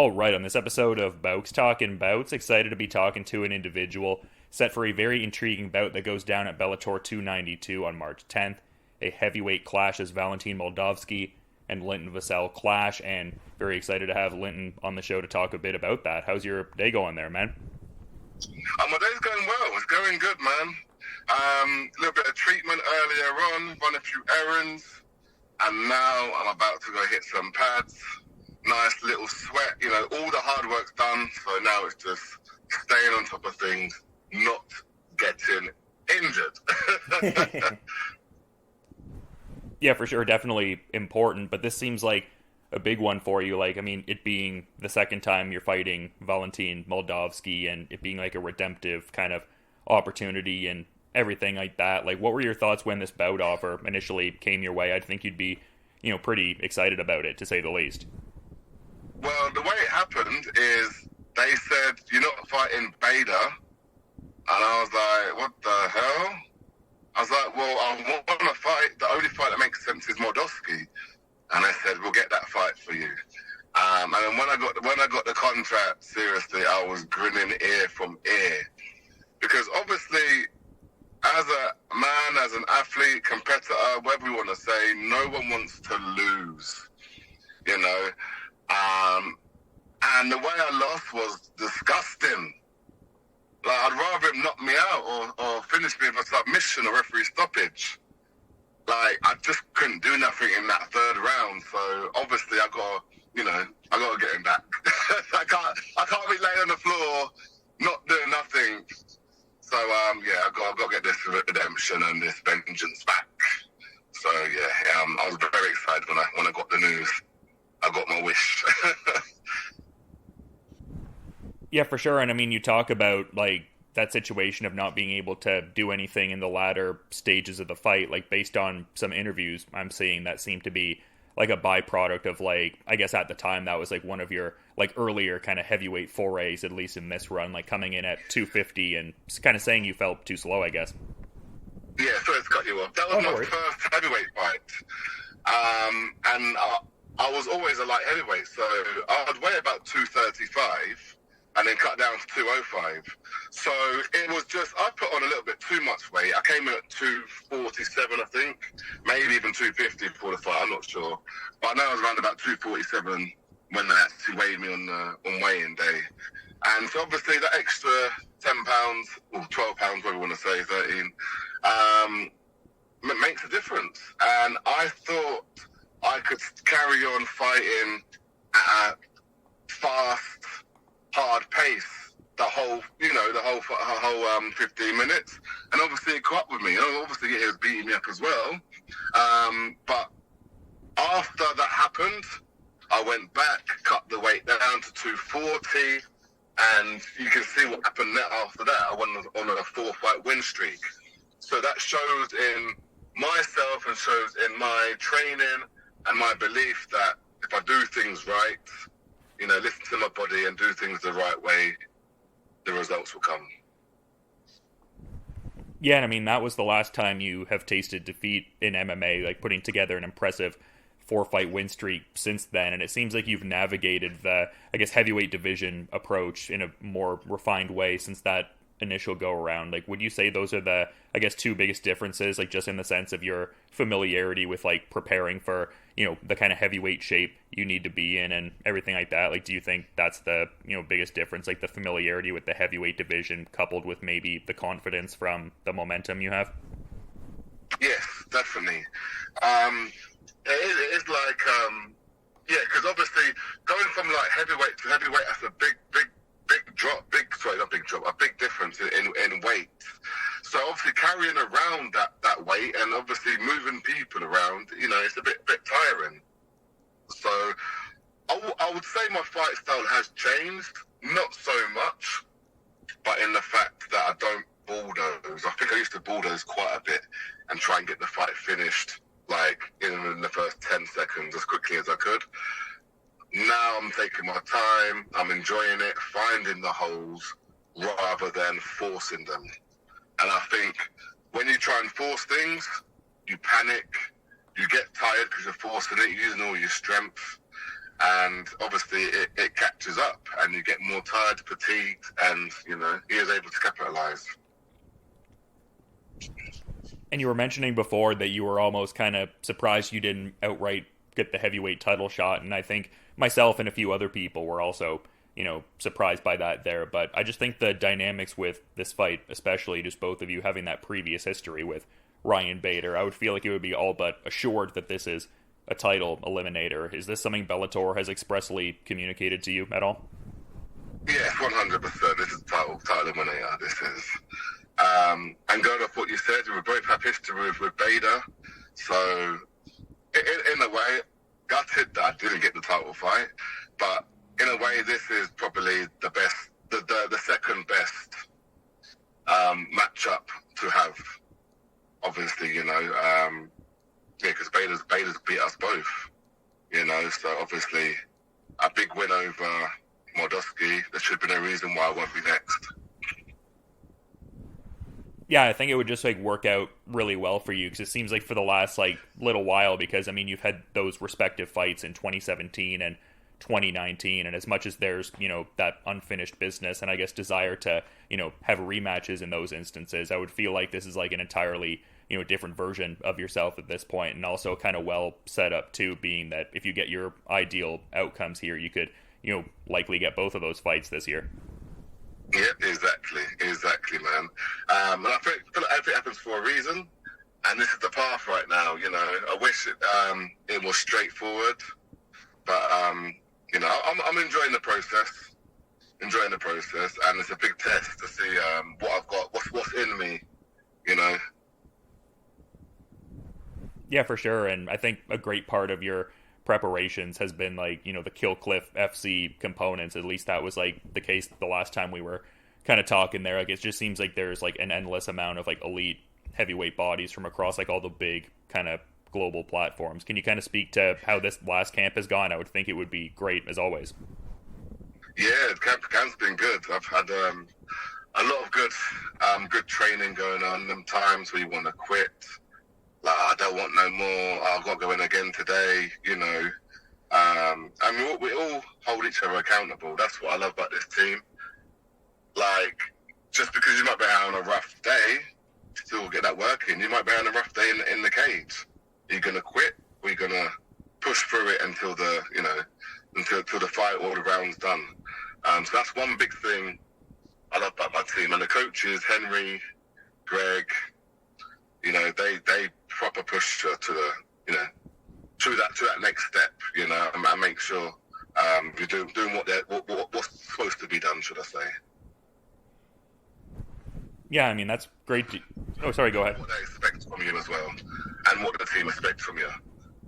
All right, on this episode of Bowks Talking Bouts, excited to be talking to an individual set for a very intriguing bout that goes down at Bellator 292 on March 10th. A heavyweight clash as Valentin Moldavsky and Linton Vassell clash, and very excited to have Linton on the show to talk a bit about that. How's your day going there, man? My day's going well. It's going good, man. A little bit of treatment earlier on, run a few errands, and now I'm about to go hit some pads. Nice little sweat, all the hard work's done, so now it's just staying on top of things, not getting injured. Yeah, for sure, definitely important, but this seems like a big one for you. Like, I mean, it being the second time you're fighting Valentin Moldavsky and it being like a redemptive kind of opportunity and everything like that. Like, what were your thoughts when this bout offer initially came your way? I think you'd be, pretty excited about it, to say the least. Well, the way it happened is they said, you're not fighting Beta. And I was like, what the hell? I was like, well, I want to fight. The only fight that makes sense is Moldavsky. And they said, we'll get that fight for you. And then when I got the contract, seriously, I was grinning ear from ear. Because obviously, as a man, as an athlete, competitor, whatever you want to say, no one wants to lose, And the way I lost was disgusting. Like, I'd rather him knock me out or finish me with a submission or referee stoppage. Like, I just couldn't do nothing in that third round. So obviously I gotta get him back. I can't be laying on the floor, not doing nothing. So I gotta get this redemption and this vengeance back. So I was very excited when I got the news. I got my wish. Yeah, for sure. And I mean, you talk about like that situation of not being able to do anything in the latter stages of the fight. Like, based on some interviews I'm seeing, that seemed to be like a byproduct of, like, I guess at the time that was like one of your like earlier kind of heavyweight forays, at least in this run, like coming in at 250 and kind of saying you felt too slow, I guess. Yeah, sorry to cut you off. That was my first heavyweight fight. And I was always a light heavyweight, so I'd weigh about 235 and then cut down to 205. So it was just, I put on a little bit too much weight. I came in at 247, I think, maybe even 250 for the fight, I'm not sure. But I know I was around about 247 when they actually weighed me on weigh-in day. And so obviously that extra 10 pounds, or 12 pounds, whatever you want to say, 13, makes a difference. And I thought I could carry on fighting at a fast, hard pace the whole 15 minutes, and obviously it caught up with me. Obviously it was beating me up as well. But after that happened, I went back, cut the weight down to 240, and you can see what happened after that. I went on a 4-fight win streak. So that shows in myself and shows in my training and my belief that if I do things right, listen to my body and do things the right way, the results will come. Yeah, and I mean, that was the last time you have tasted defeat in MMA, like putting together an impressive 4-fight win streak since then, and it seems like you've navigated the, I guess, heavyweight division approach in a more refined way since that initial go around. Like, would you say those are the, I guess, two biggest differences, like just in the sense of your familiarity with like preparing for, the kind of heavyweight shape you need to be in and everything like that? Like, do you think that's the, biggest difference, like the familiarity with the heavyweight division coupled with maybe the confidence from the momentum you have? Yes, definitely. It is like, because obviously going from like heavyweight to heavyweight, that's a big drop, a big difference in weight. So obviously carrying around that weight and obviously moving people around, it's a bit tiring. So I would say my fight style has changed, not so much, but in the fact that I don't bulldoze. I think I used to bulldoze quite a bit and try and get the fight finished like in the first 10 seconds as quickly as I could. Now I'm taking my time, I'm enjoying it, finding the holes rather than forcing them. And I think when you try and force things, you panic, you get tired because you're forcing it, you're using all your strength. and obviously it catches up, and you get more tired, fatigued, and he is able to capitalize. And you were mentioning before that you were almost kind of surprised you didn't outright get the heavyweight title shot, and I think myself and a few other people were also, surprised by that there. But I just think the dynamics with this fight, especially just both of you having that previous history with Ryan Bader, I would feel like it would be all but assured that this is a title eliminator. Is this something Bellator has expressly communicated to you at all? Yeah, 100%. This is title eliminator. This is. And going off what you said, we both have history with Bader. So, in a way, gutted that I didn't get the title fight. But in a way, this is probably the best, the second best matchup to have. Obviously, because Bader's beat us both. So obviously a big win over Moldavsky. There should be no reason why I won't be next. Yeah, I think it would just work out really well for you, because it seems like for the last little while, because you've had those respective fights in 2017 and 2019, and as much as there's that unfinished business and I guess desire to have rematches in those instances, I would feel like this is an entirely different version of yourself at this point, and also kind of well set up too, being that if you get your ideal outcomes here, you could likely get both of those fights this year. Yeah, exactly, man. And I feel like everything happens for a reason, and this is the path right now. I wish it was straightforward, but I'm enjoying the process, and it's a big test to see what I've got, what's in me, Yeah, for sure. And I think a great part of your preparations has been the Kill Cliff FC components. At least that was the case the last time we were kind of talking there. It just seems like there's an endless amount of elite heavyweight bodies from across all the big kind of global platforms. Can you kind of speak to how this last camp has gone? I would think it would be great as always. Yeah, camp's been good. I've had a lot of good training going on. Them times where you want to quit. I don't want no more. I've got to go in again today, we all hold each other accountable. That's what I love about this team. Just because you might be out on a rough day, still get that work in. You might be on a rough day in the cage. Are you going to quit, or are you going to push through it until until the fight or the round's done? So that's one big thing I love about my team. And the coaches, Henry, Greg, they proper push to the, to that next step, and make sure you're doing what's supposed to be done, should I say. Yeah, that's great. Oh, sorry, go ahead. What they expect from you as well, and what the team expects from you.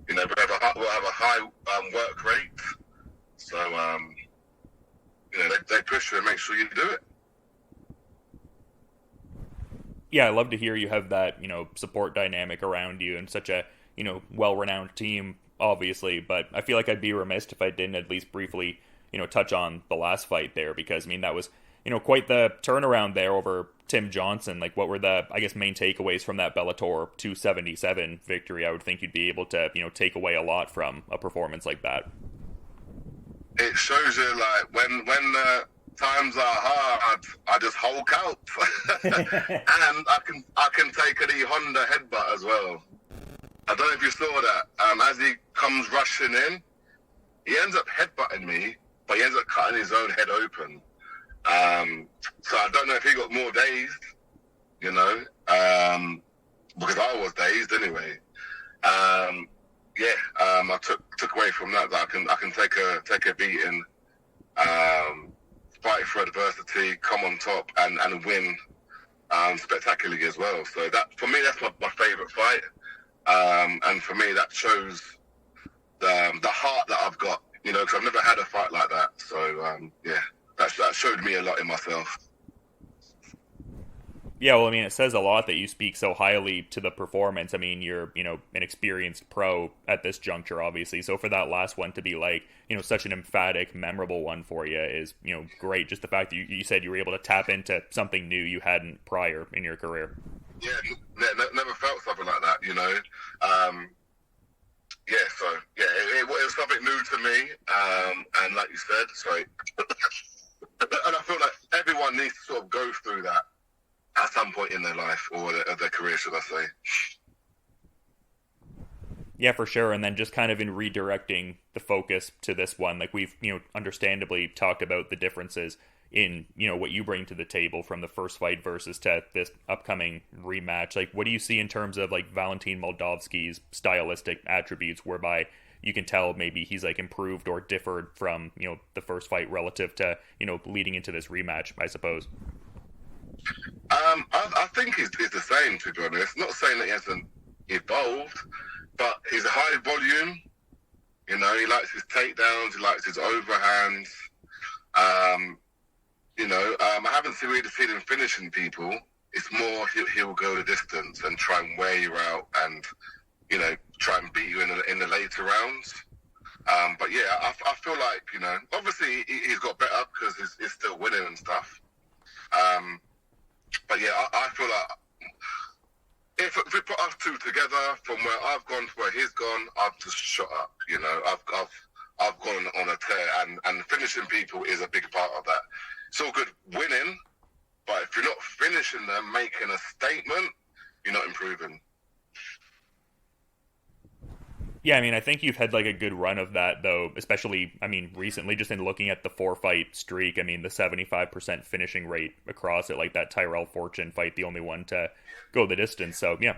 We'll have a high work rate, so they push you and make sure you do it. Yeah, I love to hear you have that, support dynamic around you and such a, well-renowned team, obviously. But I feel like I'd be remiss if I didn't at least briefly, touch on the last fight there, because, that was, quite the turnaround there over Tim Johnson. What were the, I guess, main takeaways from that Bellator 277 victory? I would think you'd be able to, take away a lot from a performance like that. It shows you, when times are hard, I just hulk out. And I can take an E-Honda headbutt as well. I don't know if you saw that. As he comes rushing in, he ends up headbutting me, but he ends up cutting his own head open. So I don't know if he got more dazed, because I was dazed anyway. I took away from that I can take a beating, fight for adversity, come on top, and win spectacularly as well. So that, for me, that's my favourite fight, and for me that shows the heart that I've got, because I've never had a fight like that. So that showed me a lot in myself. Yeah, well, it says a lot that you speak so highly to the performance. You're, an experienced pro at this juncture, obviously. So for that last one to be such an emphatic, memorable one for you is, great. Just the fact that you said you were able to tap into something new you hadn't prior in your career. Yeah, never felt something like that, yeah, so yeah, it was something new to me, and like you said, sorry, and I feel like everyone needs to sort of go through that at some point in their life or their career, should I say? Yeah, for sure. And then just kind of in redirecting the focus to this one, like we've, understandably talked about the differences in, what you bring to the table from the first fight versus to this upcoming rematch. Like, what do you see in terms of like Valentin Moldavsky's stylistic attributes whereby you can tell maybe he's like improved or differed from, the first fight relative to, leading into this rematch, I suppose? I think he's the same, to be honest. Not saying that he hasn't evolved, but he's a high volume. He likes his takedowns, he likes his overhands. I haven't really seen him finishing people. It's more he'll go the distance and try and wear you out and, try and beat you in the later rounds. But yeah, I feel like, obviously he's got better because he's still winning and stuff. But yeah, I feel like if we put us two together, from where I've gone to where he's gone, I've just shot up. I've gone on a tear, and finishing people is a big part of that. It's all good winning, but if you're not finishing them, making a statement, you're not improving. Yeah, I mean, I think you've had like a good run of that, though, especially, I mean, recently, just in looking at the 4-fight streak. I mean, the 75% finishing rate across it, like that Tyrell Fortune fight, the only one to go the distance. So, yeah.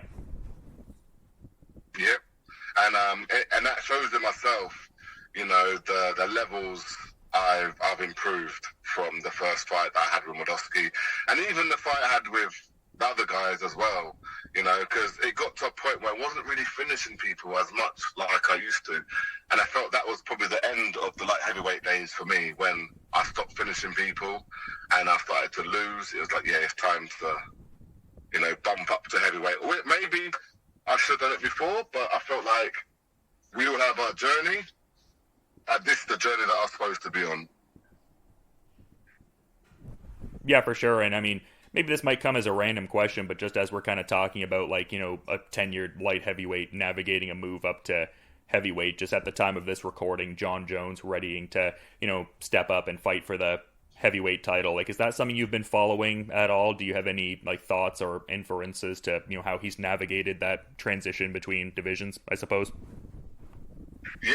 Yeah, and that shows in myself, the levels I've improved from the first fight that I had with Moldavsky, and even the fight I had with the other guys as well. Because it got to a point where I wasn't really finishing people as much like I used to, and I felt that was probably the end of the light heavyweight days for me when I stopped finishing people and I started to lose. It was like, yeah, it's time to, bump up to heavyweight. Or maybe I should have done it before, but I felt like we all have our journey. This is the journey that I'm supposed to be on. Yeah, for sure. And I mean, maybe this might come as a random question, but just as we're kind of talking about like, a tenured light heavyweight navigating a move up to heavyweight, just at the time of this recording, John Jones readying to, step up and fight for the heavyweight title. Like, is that something you've been following at all? Do you have any like thoughts or inferences to, how he's navigated that transition between divisions, I suppose? Yeah,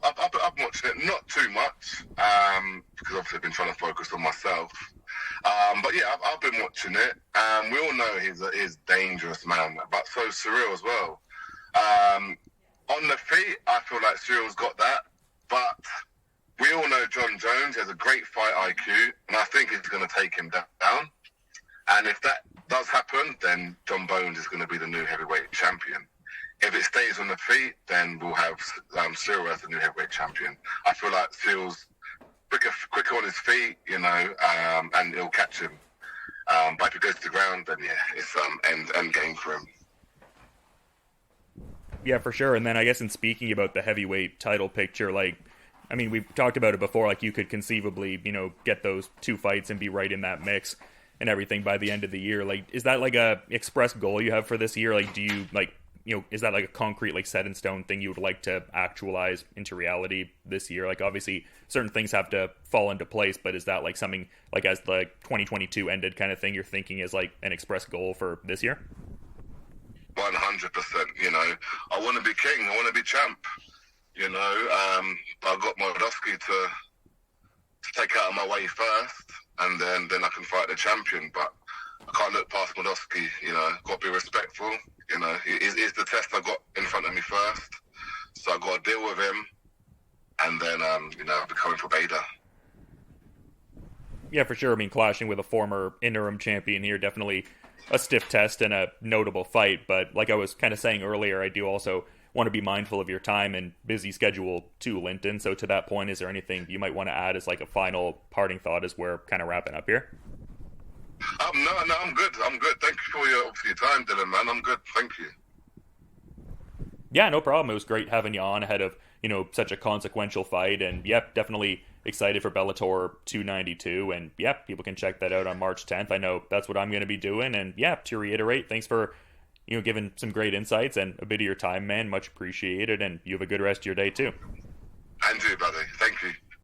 I've been watching it, not too much, because obviously I've been trying to focus on myself. But yeah, I've been watching it. We all know he's a dangerous man, but so Cyril as well. On the feet, I feel like Cyril's got that, but we all know John Jones has a great fight IQ, and I think he's going to take him down. And if that does happen, then John Bones is going to be the new heavyweight champion. If it stays on the feet, then we'll have Cyril as the new heavyweight champion. I feel like Cyril's quicker on his feet, and he'll catch him. But if he goes to the ground, then yeah, it's end game for him. Yeah, for sure. And then I guess in speaking about the heavyweight title picture, like, I mean, we've talked about it before, like you could conceivably, get those two fights and be right in that mix and everything by the end of the year. Like, is that like a express goal you have for this year? Like, do you like, is that like a concrete, like set in stone thing you would like to actualize into reality this year? Like, obviously certain things have to fall into place, but is that like something like as the 2022 ended kind of thing you're thinking is like an express goal for this year? 100%. I want to be king. I want to be champ. I got Moldavsky to take out of my way first, and then I can fight the champion. But I can't look past Moldavsky. Got to be respectful. He's the test I got in front of me first, so I got to deal with him, and then I'll be coming for Bader. Yeah, for sure. I mean, clashing with a former interim champion here, definitely a stiff test and a notable fight. But like I was kind of saying earlier, I do also want to be mindful of your time and busy schedule too, Linton. So to that point, is there anything you might want to add as like a final parting thought as we're kind of wrapping up here? No, I'm good. Thank you for your time, Dylan, man. I'm good. Thank you. Yeah, no problem. It was great having you on ahead of, such a consequential fight. And yep, definitely excited for Bellator 292. And yep, people can check that out on March 10th. I know that's what I'm going to be doing. And yeah, to reiterate, thanks for, giving some great insights and a bit of your time, man. Much appreciated, and you have a good rest of your day too. And you, brother. Thank you.